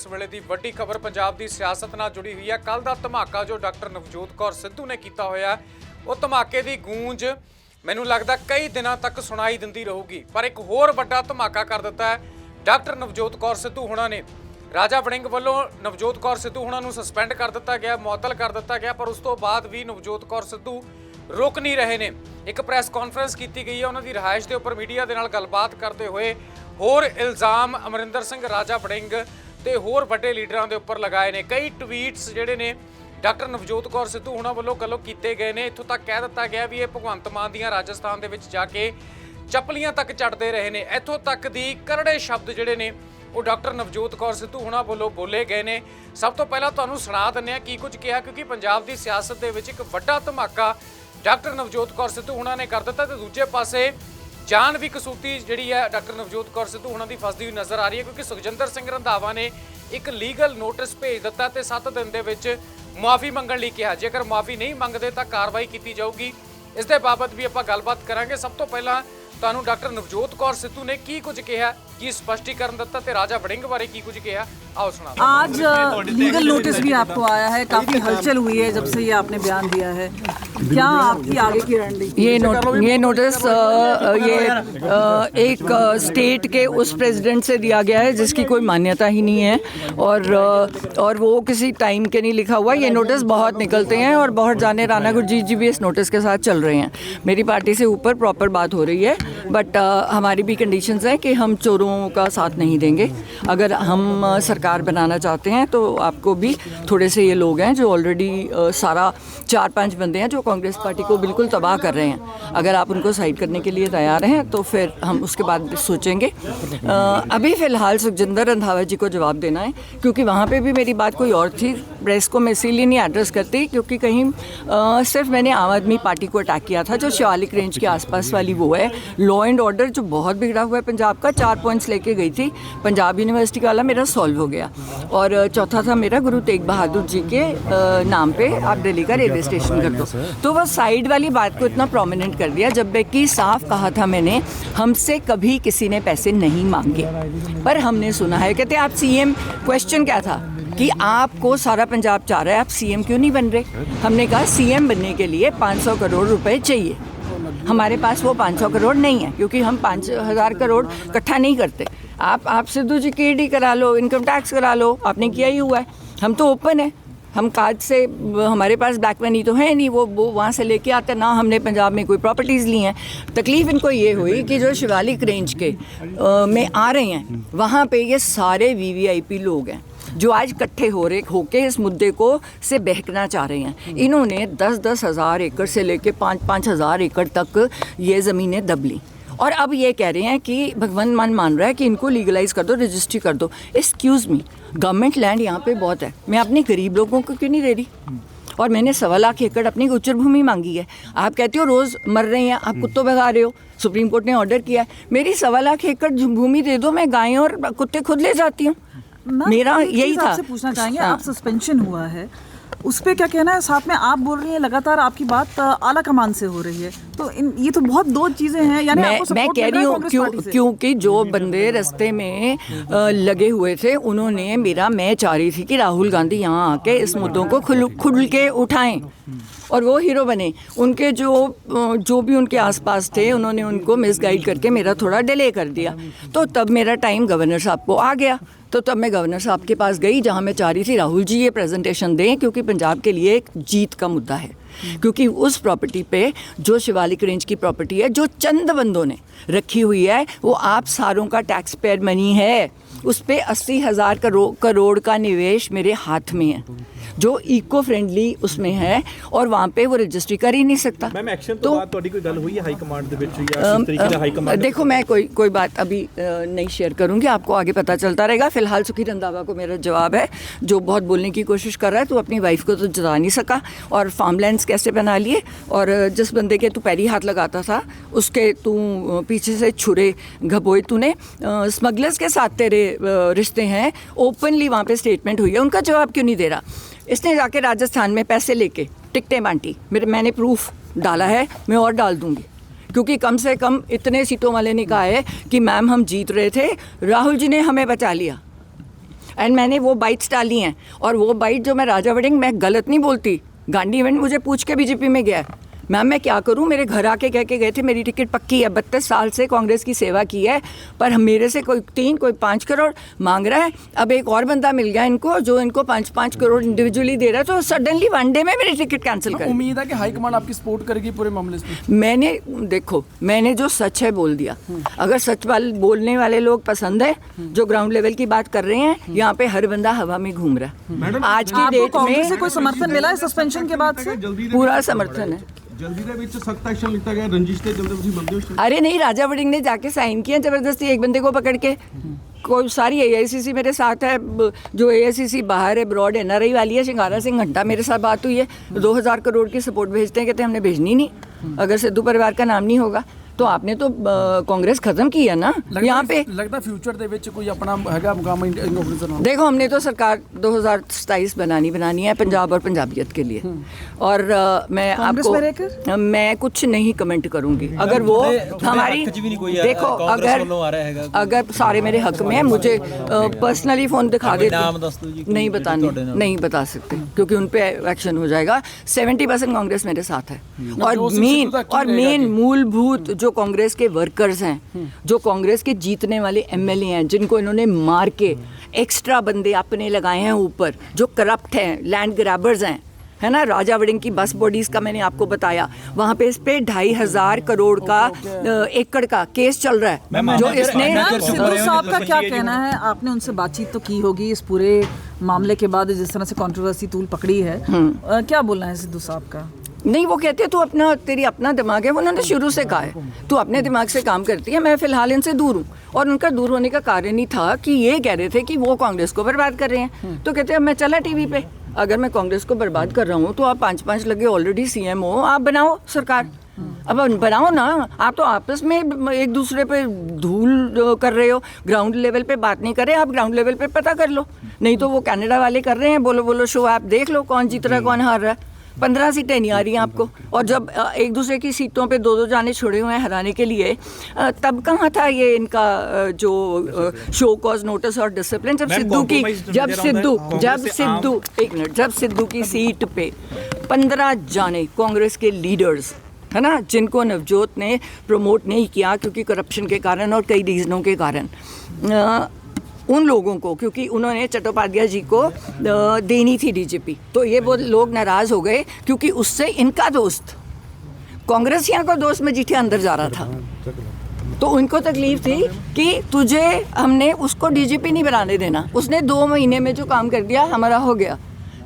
इस वेले दी वड्डी खबर पंजाब दी सियासत नाल जुड़ी हुई है। कल दा धमाका जो डॉक्टर नवजोत कौर सिद्धू ने कीता होया वो धमाके दी गूंज मैनूं लगदा कई दिनां तक सुनाई दिंदी रहूगी। पर एक होर वड्डा धमाका कर दिता है डॉक्टर नवजोत कौर सिद्धू हुणां ने। राजा वड़िंग वालों नवजोत कौर सिद्धू हुणां नूं सस्पेंड कर दिता गया, मुअत्तल कर दिता गया, पर उस तो बाद भी नवजोत कौर सिद्धू रुक नहीं रहे ने। एक प्रैस कॉन्फ्रेंस की गई है, उन्होंने रिहायश के उपर मीडिया के नाल गलबात करते हुए होर इल्जाम अमरिंदर सिंह राजा वड़िंग ते होर वड्डे लीडरां दे उपर लगाए ने। कई ट्वीट्स जिहड़े ने डॉक्टर नवजोत कौर सिद्धू हुणां वल्लों गल्लों कीते गए ने। इत्थों तक कह दिता गया भी ये भगवंत मान दियां राजस्थान दे विच जाके चपलियां तक चढ़ते रहे ने। इत्थों तक दी करड़े शब्द जिहड़े ने वो डॉक्टर नवजोत कौर सिद्धू हुणां वल्लों बोले गए ने। सब तो पहला तुहानूं सुणा दिंदे आ की कुछ कहा, क्योंकि पंजाब दी सियासत दे विच एक वड्डा धमाका डॉक्टर नवजोत कौर सिद्धू हुणां ने कर दिता ते दूजे पासे जान भी कसूती जिहड़ी है डॉक्टर नवजोत कौर सिद्धू हुणां दी फसदी हुई नज़र आ रही है, क्योंकि सुखजिंदर सिंह रंधावा ने एक लीगल नोटिस भेज दिता ते 7 दिन दे विच मुआफ़ी मंगण लई कहा। जेकर मुआफ़ी नहीं मंगदे तां कार्रवाई की जाऊगी। इस दे बाबत भी आपां गलबात करांगे। सब तो पहला तुहानूं डॉक्टर नवजोत कौर सिद्धू ने की कुछ कहा, की स्पष्टीकरण दिता ते राजा वड़िंग बारे की कुछ कहा, आओ सुना। आज लीगल नोटिस भी आपको आया है, काफी हलचल हुई है जब से ये आपने बयान दिया है। क्या आपकी आगे की रणनीति? ये नोटिस एक स्टेट के उस प्रेसिडेंट से दिया गया है जिसकी कोई मान्यता ही नहीं है, और वो किसी टाइम के नहीं लिखा हुआ। ये नोटिस बहुत निकलते हैं और बहुत जाने राणा गुरजीत जी भी इस नोटिस के साथ चल रहे हैं। मेरी पार्टी से ऊपर प्रॉपर बात हो रही है, बट हमारी भी कंडीशंस हैं कि हम चोरों का साथ नहीं देंगे। अगर हम सरकार बनाना चाहते हैं तो आपको भी थोड़े से ये लोग हैं जो ऑलरेडी सारा 4-5 बंदे हैं जो कांग्रेस पार्टी को बिल्कुल तबाह कर रहे हैं। अगर आप उनको साइड करने के लिए तैयार हैं तो फिर हम उसके बाद सोचेंगे। अभी फ़िलहाल सुखजिंदर रंधावा जी को जवाब देना है, क्योंकि वहाँ पे भी मेरी बात कोई और थी। प्रेस को मैं इसीलिए नहीं एड्रेस करती क्योंकि कहीं सिर्फ मैंने आम आदमी पार्टी को अटैक किया था, जो शिवालिक रेंज के आसपास वाली वो है। लॉ एंड ऑर्डर जो बहुत बिगड़ा हुआ है पंजाब का, 4 पॉइंट्स लेके गई थी पंजाब यूनिवर्सिटी का वाला, मेरा सॉल्व हो गया। और चौथा था मेरा गुरु तेग बहादुर जी के नाम पे आप दिल्ली का रेलवे स्टेशन कर दो। तो वह साइड वाली बात को इतना प्रोमिनेंट कर दिया, जबकि साफ कहा था मैंने, हमसे कभी किसी ने पैसे नहीं मांगे। पर हमने सुना है, कहते आप सीएम, क्वेश्चन क्या था कि आपको सारा पंजाब चाह रहा है, आप सीएम क्यों नहीं बन रहे? हमने कहा सीएम बनने के लिए 500 करोड़ रुपए चाहिए। हमारे पास वो 500 करोड़ नहीं है, क्योंकि हम 5000 करोड़ इकट्ठा नहीं करते। आप सिद्धू जी KD करा लो, इनकम टैक्स करा लो, आपने किया ही हुआ है। हम तो ओपन है, हम काज से, हमारे पास ब्लैक मनी तो है नहीं, वो वहाँ से लेके आते ना। हमने पंजाब में कोई प्रॉपर्टीज़ ली हैं। तकलीफ़ इनको ये हुई कि जो शिवालिक रेंज के में आ रहे हैं, वहाँ पे ये सारे VVIP लोग हैं जो आज इकट्ठे होके इस मुद्दे को से बहकना चाह रहे हैं। इन्होंने 10-10 हज़ार एकड़ से लेके 5-5 हज़ार एकड़ तक ये ज़मीनें दब ली, और अब ये कह रहे हैं कि भगवंत मान रहा है कि इनको लीगलाइज कर दो, रजिस्ट्री कर दो। एक्सक्यूज़ मी, गवर्नमेंट लैंड यहाँ पे बहुत है, मैं अपने गरीब लोगों को क्यों नहीं दे रही? और मैंने 1.25 लाख एकड़ अपनी गुज्जर भूमि मांगी है। आप कहते हो रोज़ मर रहे हैं, आप कुत्तों भगा रहे हो। सुप्रीम कोर्ट ने ऑर्डर किया है, मेरी 1.25 लाख एकड़ भूमि दे दो, मैं गायें और कुत्ते खुद ले जाती हूँ। मेरा यही था। आपसे पूछना चाहेंगे, आप सस्पेंशन हुआ है, उस पर क्या कहना है? साथ में आप बोल रही हैं लगातार आपकी बात आला कमान से हो रही है, तो ये तो बहुत दो चीज़ें हैं। यानी मैं कह रही हूँ क्योंकि जो बंदे रास्ते में लगे हुए थे, उन्होंने मैं चाह रही थी कि राहुल गांधी यहाँ आके इस मुद्दों को खुल के उठाएं और वो हीरो बने। उनके जो भी उनके आसपास थे, उन्होंने उनको मिसगाइड करके मेरा थोड़ा डिले कर दिया। तो तब मेरा टाइम गवर्नर साहब को आ गया, तो तब मैं गवर्नर साहब के पास गई, जहाँ मैं चाह रही थी राहुल जी ये प्रेजेंटेशन दें, क्योंकि पंजाब के लिए एक जीत का मुद्दा है। क्योंकि उस प्रॉपर्टी पे, जो शिवालिक रेंज की प्रॉपर्टी है, जो चंद बंदों ने रखी हुई है, वो आप सारों का टैक्स पेयर मनी है। उस पे 80,000 करोड़ का निवेश मेरे हाथ में है, जो इको फ्रेंडली उसमें है, और वहाँ पे वो रजिस्ट्री कर ही नहीं सकता। मैम, एक्शन तो बाद ਤੁਹਾਡੀ ਕੋਈ ਗੱਲ ਹੋਈ ਹੈ ਹਾਈ ਕਮਾਂਡ ਦੇ ਵਿੱਚ ਜਾਂ किस तरीके से हाई कमांड? देखो, मैं कोई बात अभी नहीं शेयर करूँगी, आपको आगे पता चलता रहेगा। फिलहाल सुखी रंधावा को मेरा जवाब है, जो बहुत बोलने की कोशिश कर रहा है, तो अपनी वाइफ को तो जता नहीं सका, और फार्मलैंड्स कैसे बना लिए, और जिस बंदे के तू पैरी हाथ लगाता था उसके तू पीछे से छुरे घबोए तूने। स्मगलर्स के साथ तेरे रिश्ते हैं, ओपनली वहाँ पे स्टेटमेंट हुई है, उनका जवाब क्यों नहीं दे रहा? इसने जाके राजस्थान में पैसे लेके टिकटें बांटी, मैंने प्रूफ डाला है, मैं और डाल दूंगी, क्योंकि कम से कम इतने सीटों वाले ने कहा है कि मैम हम जीत रहे थे, राहुल जी ने हमें बचा लिया। एंड मैंने वो बाइट्स डाली हैं, और वो बाइट जो मैं राजा वड़िंग, मैं गलत नहीं बोलती, गांधी इवेंट मुझे पूछ के बीजेपी में गया है, मैम मैं क्या करूं, मेरे घर आके कह के गए थे मेरी टिकट पक्की है, 32 साल से कांग्रेस की सेवा की है, पर मेरे से कोई 3 कोई 5 करोड़ मांग रहा है, अब एक और बंदा मिल गया इनको जो इनको 5-5 करोड़ इंडिविजुअली दे रहा है, तो सडनली वन डे में मेरी टिकट कैंसिल कर। उम्मीद है कि हाईकमान आपकी सपोर्ट करेगी पूरे मामले में। मैंने देखो, मैंने जो सच है बोल दिया, अगर सच बोलने वाले लोग पसंद है, जो ग्राउंड लेवल की बात कर रहे हैं, यहाँ पे हर बंदा हवा में घूम रहा है। आज की आपको डेट कांग्रेस से में कोई समर्थन मिला है सस्पेंशन के बाद से? पूरा समर्थन है। जल्दी ਦੇ ਵਿੱਚ सख्त एक्शन लिया गया, रंजिश ਤੇ जल्दी ਤੁਸੀਂ ਬੰਦੇ ਹੋ। अरे नहीं, राजा वड़िंग ने जाके साइन किया जबरदस्ती एक बंदे को पकड़ के। कोई सारी AICC मेरे साथ है, जो AICC बाहर है, ब्रॉड NRI वाली है, शिंगारा सिंह घंटा मेरे साथ बात हुई है, 2000 करोड़ की सपोर्ट भेजते हैं, कहते हैं हमने भेजनी नहीं अगर सिद्धू परिवार का नाम नहीं होगा। तो आपने तो कांग्रेस खत्म की है ना यहाँ पे। लगता फ्यूचर ਦੇ ਵਿੱਚ ਕੋਈ ਆਪਣਾ ਹੈਗਾ ਮੁਕਾਮ ਇਨੋਵੇਸ਼ਨ। देखो, हमने तो सरकार 2027 बनानी है पंजाब और पंजाबियत के लिए, और मैं कांग्रेस में आपको मैं कुछ नहीं कमेंट करूंगी। अगर वो हमारी देखो, अगर सारे मेरे हक में है, मुझे पर्सनली फोन दिखा देते, नहीं बताने, नहीं बता सकते क्योंकि उन पे एक्शन हो जाएगा। 70% कांग्रेस मेरे साथ है, और मेन मूलभूत जो कांग्रेस के वर्कर्स हैं, जो कांग्रेस के जीतने वाले MLA हैं, जिनको इन्होंने मार के एक्स्ट्रा बंदे अपने लगाए हैं ऊपर, जो करप्ट हैं, लैंड ग्रैबर्स हैं, है ना। राजा वड़िंग की बस बॉडीज का मैंने आपको बताया, वहाँ पे इस पे 2500 करोड़ का एकड़ का केस चल रहा है, जो इसने। सिद्धू साहब का क्या कहना है? आपने उनसे बातचीत तो की होगी इस पूरे मामले के बाद, जिस तरह से कंट्रोवर्सी तूल पकड़ी है, क्या बोलना है सिद्धू साहब का? नहीं, वो कहते हैं तू अपना, तेरी अपना दिमाग है, वो उन्होंने शुरू से कहा है, तू अपने दिमाग से काम करती है, मैं फिलहाल इनसे दूर हूँ। और उनका दूर होने का कारण ही था कि ये कह रहे थे कि वो कांग्रेस को बर्बाद कर रहे हैं, तो कहते हैं मैं चला टीवी पे, अगर मैं कांग्रेस को बर्बाद कर रहा हूँ तो आप 5-5 लगे ऑलरेडी CM हो, आप बनाओ सरकार, अब बनाओ ना। आप तो आपस में एक दूसरे पे धूल कर रहे हो, ग्राउंड लेवल पे बात नहीं कर रहे, आप ग्राउंड लेवल पे पता कर लो, नहीं तो वो कनाडा वाले कर रहे हैं, बोलो शो, आप देख लो कौन जीत रहा है कौन हार रहा है। 15 सीटें नहीं आ रही हैं आपको, और जब एक दूसरे की सीटों पे 2-2 जाने छोड़े हुए हैं हराने के लिए, तब कहाँ था ये इनका जो शो कॉज नोटिस और डिसिप्लिन। जब सिद्धू की सीट पे 15 जाने कांग्रेस के लीडर्स, है ना, जिनको नवजोत ने प्रमोट नहीं किया क्योंकि करप्शन के कारण और कई रीजनों के कारण, उन लोगों को, क्योंकि उन्होंने चट्टोपाध्याय जी को देनी थी DGP, तो ये वो लोग नाराज़ हो गए क्योंकि उससे इनका दोस्त, कांग्रेसियों का दोस्त मजीठिया अंदर जा रहा था, तो उनको तकलीफ थी कि तुझे हमने उसको DGP नहीं बनाने देना। उसने 2 महीने में जो काम कर दिया हमारा हो गया,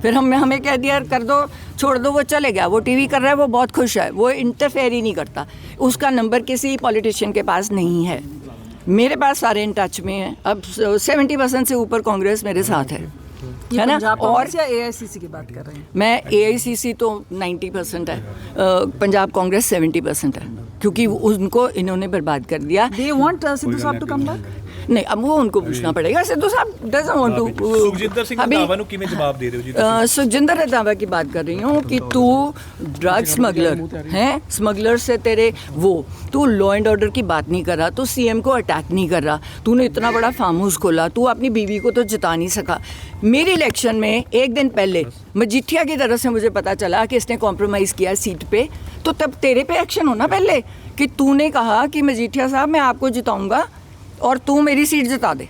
फिर हमें कह दिया कर दो, छोड़ दो, वो चले गया, वो टीवी कर रहा है, वो बहुत खुश है, वो इंटरफेयर ही नहीं करता, उसका नंबर किसी पॉलिटिशियन के पास नहीं है। मेरे पास सारे इन टच में हैं। अब 70% से ऊपर कांग्रेस मेरे साथ है ना। और AICC की बात कर रहे हैं? मैं AICC तो 90% है, पंजाब कांग्रेस 70% है, क्योंकि उनको इन्होंने बर्बाद कर दिया। They want सिद्धू साहब to come back? नहीं, अब वो उनको पूछना पड़ेगा। सिद्धू साहब doesn't want to. Sukhjinder Singh Randhawa ਨੂੰ ਕਿਵੇਂ ਜਵਾਬ ਦੇ ਰਹੇ ਹੋ ਜੀ? सुखजिंदर रंधावा की बात कर रही हूँ कि तू ड्रग स्मगलर है, स्मगलर से तेरे वो, तू लॉ एंड ऑर्डर की बात नहीं कर रहा, तू CM को अटैक नहीं कर रहा, तूने इतना बड़ा फार्म हाउस खोला, तू अपनी बीवी को तो जिता नहीं सका। मेरी इलेक्शन में एक दिन पहले मजीठिया की तरफ से मुझे पता चला कि इसने कॉम्प्रोमाइज़ किया सीट पे, तो तब तेरे पे एक्शन होना पहले कि तूने कहा कि मजीठिया साहब मैं आपको जिताऊंगा और तू मेरी सीट जिता दे।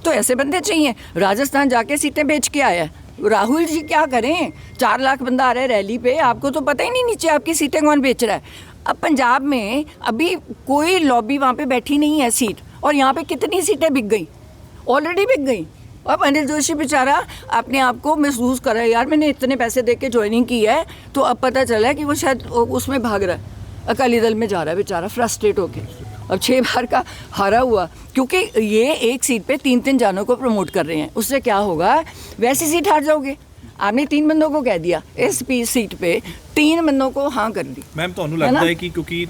तो ऐसे बंदे चाहिए। राजस्थान जाके सीटें बेच के आया है। राहुल जी क्या करें, 4 लाख बंदा आ रहा है रैली पे, आपको तो पता ही नहीं नीचे आपकी सीटें कौन बेच रहा है। अब पंजाब में अभी कोई लॉबी वहाँ पे बैठी नहीं है सीट, और यहाँ पे कितनी सीटें बिक गई, ऑलरेडी बिक गई। अब अनिल जोशी बेचारा अपने आप को महसूस कर रहा है, यार मैंने इतने पैसे दे के ज्वाइनिंग की है, तो अब पता चला है कि वो शायद उसमें भाग रहा है, अकाली दल में जा रहा है बेचारा फ्रस्ट्रेट होके। अब 6 बार का हारा हुआ, क्योंकि ये एक सीट पे 3-3 जानों को प्रमोट कर रहे हैं। उससे क्या होगा, वैसी सीट हार जाओगे। आपने 3 बंदों को कह दिया, इस सीट पे 3 बंदों को हाँ कर दी। मैम ਤੁਹਾਨੂੰ ਲੱਗਦਾ ਹੈ ਕਿ ਕਿਉਂਕਿ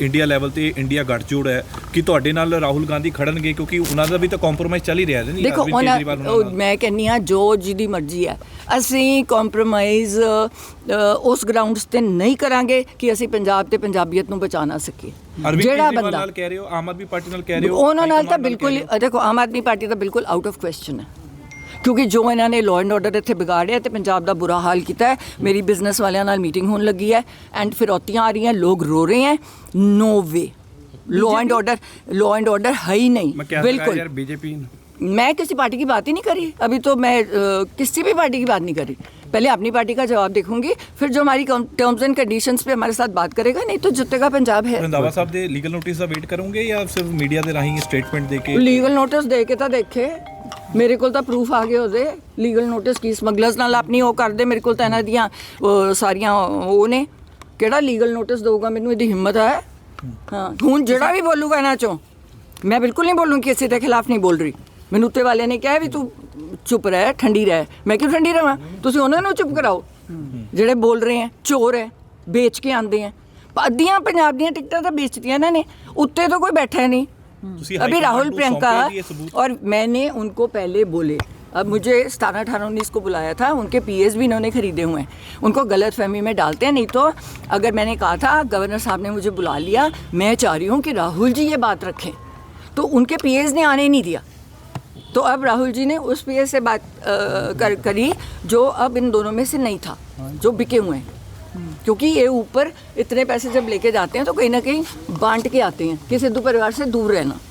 ਇੰਡੀਆ ਲੈਵਲ ਤੇ ਇੰਡੀਆ ਗੱਠਜੋੜ ਹੈ ਕਿ ਤੁਹਾਡੇ ਨਾਲ ਰਾਹੁਲ ਗਾਂਧੀ ਖੜਨਗੇ, ਕਿਉਂਕਿ ਉਹਨਾਂ ਦਾ ਵੀ ਤਾਂ ਕੰਪਰੋਮਾਈਜ਼ ਚੱਲ ਹੀ ਰਿਹਾ ਹੈ। ਦੇਖੋ ਮੈਂ ਕਹਿੰਦੀ ਹਾਂ ਜੋ ਜਿਹਦੀ ਮਰਜ਼ੀ ਹੈ, ਅਸੀਂ ਕੰਪਰੋਮਾਈਜ਼ ਉਸ ਗਰਾਊਂਡਸ ਤੇ ਨਹੀਂ ਕਰਾਂਗੇ ਕਿ ਅਸੀਂ ਪੰਜਾਬ ਤੇ ਪੰਜਾਬੀਅਤ ਨੂੰ ਬਚਾ ਨਾ ਸਕੀਏ। ਜਿਹੜਾ ਬੰਦਾ ਨਾਲ ਕਹਿ ਰਹੇ ਹੋ, ਆਮ ਆਦਮੀ ਪਾਰਟੀ ਨਾਲ ਕਹਿ ਰਹੇ ਹੋ, ਉਹਨਾਂ ਨਾਲ ਤਾਂ ਬਿਲਕੁਲ, ਦੇਖੋ ਆਮ ਆਦਮੀ ਪਾਰਟੀ ਤਾਂ ਬਿਲਕੁਲ ਆਊਟ ਆਫ ਕੁਐਸਚਨ ਹੈ। ਕਿਉਂਕਿ ਜੋ ਇਹਨਾਂ ਨੇ ਲਾਅ ਐਂਡ ਆਰਡਰ ਇੱਥੇ ਵਿਗਾੜਿਆ ਤੇ ਪੰਜਾਬ ਦਾ ਬੁਰਾ ਹਾਲ ਕੀਤਾ ਹੈ। ਮੇਰੀ ਬਿਜ਼ਨਸ ਵਾਲਿਆਂ ਨਾਲ ਮੀਟਿੰਗ ਹੋਣ ਲੱਗੀ ਹੈ ਐਂਡ ਫਿਰੌਤੀਆਂ ਆ ਰਹੀਆਂ, ਲੋਕ ਰੋ ਰਹੇ हैं। No way, law and order है ही नहीं, मैं क्या बिल्कुल। यार बीजेपी मैं किसी पार्टी की बात ही नहीं करी अभी, तो मैं किसी भी पार्टी की बात नहीं करी। पहले अपनी पार्टी का जवाब देखूंगी, फिर जो हमारी टर्म्स एंड कंडीशंस पे हमारे साथ बात करेगा, नहीं तो जुत्तेगा पंजाब है। ਰੰਧਾਵਾ ਸਾਹਿਬ ਦੇ ਲੀਗਲ ਨੋਟਿਸ ਦਾ ਵੇਟ ਕਰੋਗੇ ਜਾਂ ਸਿਰਫ ਮੀਡੀਆ ਦੇ ਰਾਹੀਂ ਸਟੇਟਮੈਂਟ ਦੇ ਕੇ? ਲੀਗਲ ਨੋਟਿਸ ਦੇ ਕੇ ਤਾਂ ਦੇਖੇ, ਮੇਰੇ ਕੋਲ ਤਾਂ ਪ੍ਰੂਫ ਆ ਗਏ ਉਹਦੇ। ਲੀਗਲ ਨੋਟਿਸ ਕੀ ਸਮਗਲਰਸ ਨਾਲ ਆਪਣੀ ਉਹ ਕਰਦੇ, ਮੇਰੇ ਕੋਲ ਤਾਂ ਇਹਨਾਂ ਦੀਆਂ ਸਾਰੀਆਂ ਉਹ ਨੇ। ਕਿਹੜਾ ਲੀਗਲ ਨੋਟਿਸ ਦਊਗਾ ਮੈਨੂੰ, ਇਹਦੀ ਹਿੰਮਤ ਹੈ? ਹਾਂ, ਹੁਣ ਜਿਹੜਾ ਵੀ ਬੋਲੂਗਾ ਇਹਨਾਂ ਚੋਂ, ਮੈਂ ਬਿਲਕੁਲ ਨਹੀਂ ਬੋਲੂੰ, ਕਿਸੇ ਦੇ ਖਿਲਾਫ ਨਹੀਂ ਬੋਲ ਰਹੀ। ਮੈਨੂੰ ਉੱਤੇ ਵਾਲੇ ਨੇ ਕਿਹਾ ਵੀ ਤੂੰ ਚੁੱਪ ਰਹਿ, ਠੰਡੀ ਰਹਿ। ਮੈਂ ਕਿਉਂ ਠੰਡੀ ਰਹਾਂ? ਤੁਸੀਂ ਉਹਨਾਂ ਨੂੰ ਚੁੱਪ ਕਰਾਓ ਜਿਹੜੇ ਬੋਲ ਰਹੇ ਹੈ, ਚੋਰ ਹੈ, ਵੇਚ ਕੇ ਆਉਂਦੇ ਹੈ। ਅੱਧੀਆਂ ਪੰਜਾਬ ਦੀਆਂ ਟਿਕਟਾਂ ਤਾਂ ਵੇਚਤੀਆਂ ਇਹਨਾਂ ਨੇ, ਉੱਤੇ तो कोई बैठा नहीं। अभी राहुल प्रियंका, और मैंने उनको पहले बोले, अब मुझे 17, 18, 19 को बुलाया था, उनके पीएस भी इन्होंने खरीदे हुए हैं, उनको गलत फहमी में डालते हैं। नहीं तो अगर मैंने कहा था, गवर्नर साहब ने मुझे बुला लिया, मैं चाह रही हूँ कि राहुल जी ये बात रखें, तो उनके पीएस ने आने नहीं दिया। तो अब राहुल जी ने उस पीएस से बात करी जो अब इन दोनों में से नहीं था, जो बिके हुए हैं। क्योंकि ये ऊपर इतने पैसे जब लेके जाते हैं तो कहीं ना कहीं बांट के आते हैं कि सिद्धू परिवार से दूर रहना।